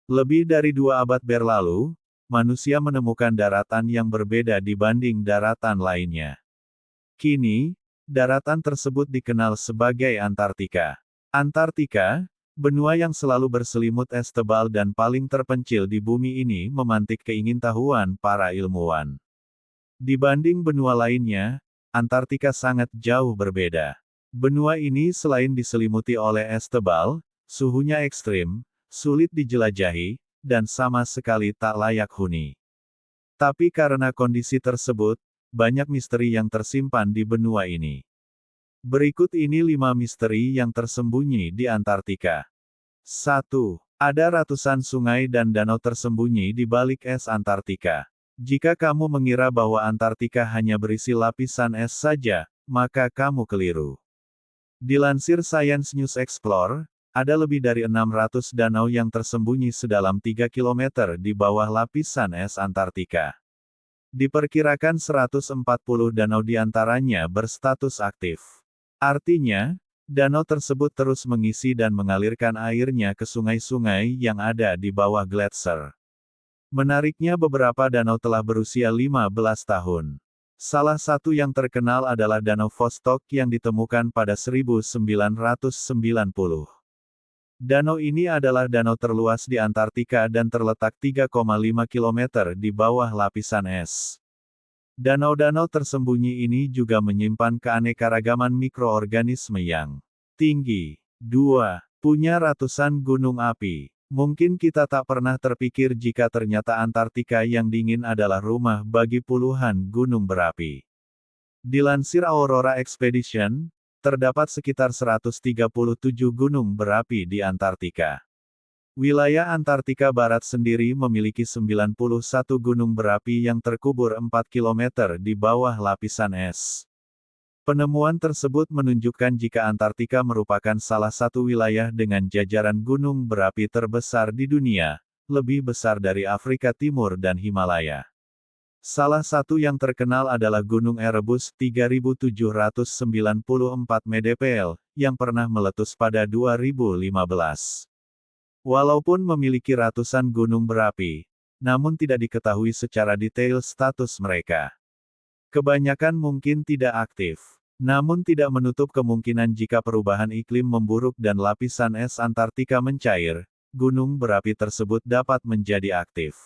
Lebih dari 2 abad berlalu, manusia menemukan daratan yang berbeda dibanding daratan lainnya. Kini, daratan tersebut dikenal sebagai Antartika. Antartika, benua yang selalu berselimut es tebal dan paling terpencil di bumi ini memantik keingintahuan para ilmuwan. Dibanding benua lainnya, Antartika sangat jauh berbeda. Benua ini selain diselimuti oleh es tebal, suhunya ekstrim, sulit dijelajahi, dan sama sekali tak layak huni. Tapi karena kondisi tersebut, banyak misteri yang tersimpan di benua ini. Berikut ini 5 misteri yang tersembunyi di Antartika. 1. Ada ratusan sungai dan danau tersembunyi di balik es Antartika. Jika kamu mengira bahwa Antartika hanya berisi lapisan es saja, maka kamu keliru. Dilansir Science News Explore, ada lebih dari 600 danau yang tersembunyi sedalam 3 km di bawah lapisan es Antartika. Diperkirakan 140 danau di antaranya berstatus aktif. Artinya, danau tersebut terus mengisi dan mengalirkan airnya ke sungai-sungai yang ada di bawah gletser. Menariknya beberapa danau telah berusia 15 tahun. Salah satu yang terkenal adalah Danau Vostok yang ditemukan pada 1990. Danau ini adalah danau terluas di Antartika dan terletak 3,5 km di bawah lapisan es. Danau-danau tersembunyi ini juga menyimpan keanekaragaman mikroorganisme yang tinggi. 2. Punya ratusan gunung api. Mungkin kita tak pernah terpikir jika ternyata Antartika yang dingin adalah rumah bagi puluhan gunung berapi. Dilansir Aurora Expedition, terdapat sekitar 137 gunung berapi di Antartika. Wilayah Antartika Barat sendiri memiliki 91 gunung berapi yang terkubur 4 km di bawah lapisan es. Penemuan tersebut menunjukkan jika Antartika merupakan salah satu wilayah dengan jajaran gunung berapi terbesar di dunia, lebih besar dari Afrika Timur dan Himalaya. Salah satu yang terkenal adalah Gunung Erebus 3794 mdpl, yang pernah meletus pada 2015. Walaupun memiliki ratusan gunung berapi, namun tidak diketahui secara detail status mereka. Kebanyakan mungkin tidak aktif. Namun tidak menutup kemungkinan jika perubahan iklim memburuk dan lapisan es Antartika mencair, gunung berapi tersebut dapat menjadi aktif.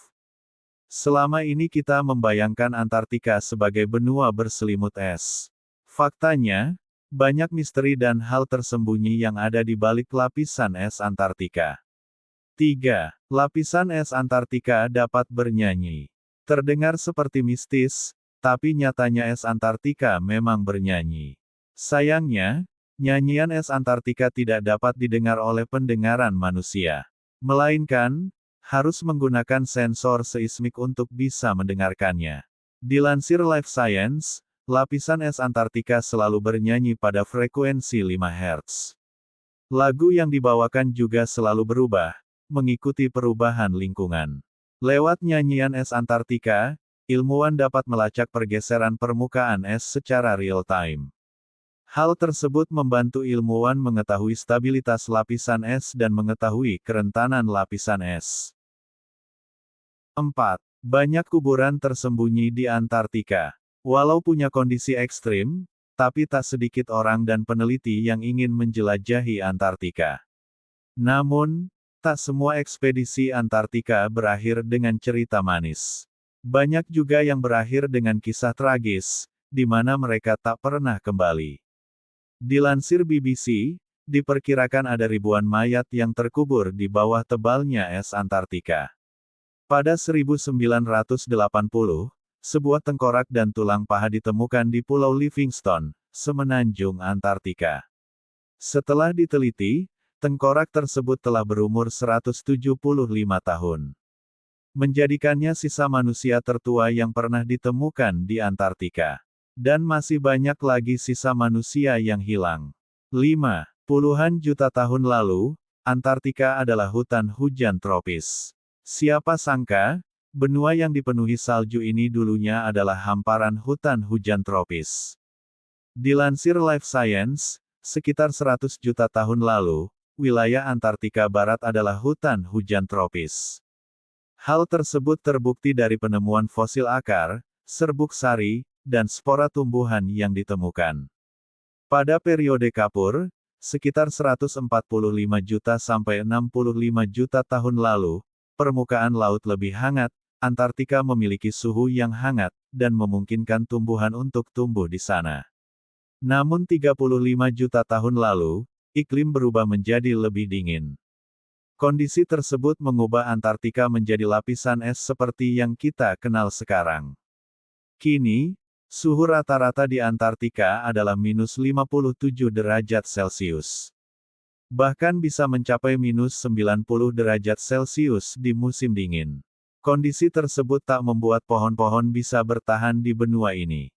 Selama ini kita membayangkan Antartika sebagai benua berselimut es. Faktanya, banyak misteri dan hal tersembunyi yang ada di balik lapisan es Antartika. 3. Lapisan es Antartika dapat bernyanyi. Terdengar seperti mistis, tapi nyatanya es Antartika memang bernyanyi. Sayangnya, nyanyian es Antartika tidak dapat didengar oleh pendengaran manusia. Melainkan, harus menggunakan sensor seismik untuk bisa mendengarkannya. Dilansir Life Science, lapisan es Antartika selalu bernyanyi pada frekuensi 5 Hz. Lagu yang dibawakan juga selalu berubah, mengikuti perubahan lingkungan. Lewat nyanyian es Antartika, ilmuwan dapat melacak pergeseran permukaan es secara real-time. Hal tersebut membantu ilmuwan mengetahui stabilitas lapisan es dan mengetahui kerentanan lapisan es. 4. Banyak kuburan tersembunyi di Antartika. Walau punya kondisi ekstrim, tapi tak sedikit orang dan peneliti yang ingin menjelajahi Antartika. Namun, tak semua ekspedisi Antartika berakhir dengan cerita manis. Banyak juga yang berakhir dengan kisah tragis, di mana mereka tak pernah kembali. Dilansir BBC, diperkirakan ada ribuan mayat yang terkubur di bawah tebalnya es Antartika. Pada 1980, sebuah tengkorak dan tulang paha ditemukan di Pulau Livingston, semenanjung Antartika. Setelah diteliti, tengkorak tersebut telah berumur 175 tahun. Menjadikannya sisa manusia tertua yang pernah ditemukan di Antartika. Dan masih banyak lagi sisa manusia yang hilang. 5. Puluhan juta tahun lalu, Antartika adalah hutan hujan tropis. Siapa sangka, benua yang dipenuhi salju ini dulunya adalah hamparan hutan hujan tropis. Dilansir Life Science, sekitar 100 juta tahun lalu, wilayah Antartika Barat adalah hutan hujan tropis. Hal tersebut terbukti dari penemuan fosil akar, serbuk sari, dan spora tumbuhan yang ditemukan. Pada periode Kapur, sekitar 145 juta sampai 65 juta tahun lalu, permukaan laut lebih hangat, Antartika memiliki suhu yang hangat, dan memungkinkan tumbuhan untuk tumbuh di sana. Namun 35 juta tahun lalu, iklim berubah menjadi lebih dingin. Kondisi tersebut mengubah Antartika menjadi lapisan es seperti yang kita kenal sekarang. Kini, suhu rata-rata di Antartika adalah minus 57 derajat Celcius. Bahkan bisa mencapai minus 90 derajat Celcius di musim dingin. Kondisi tersebut tak membuat pohon-pohon bisa bertahan di benua ini.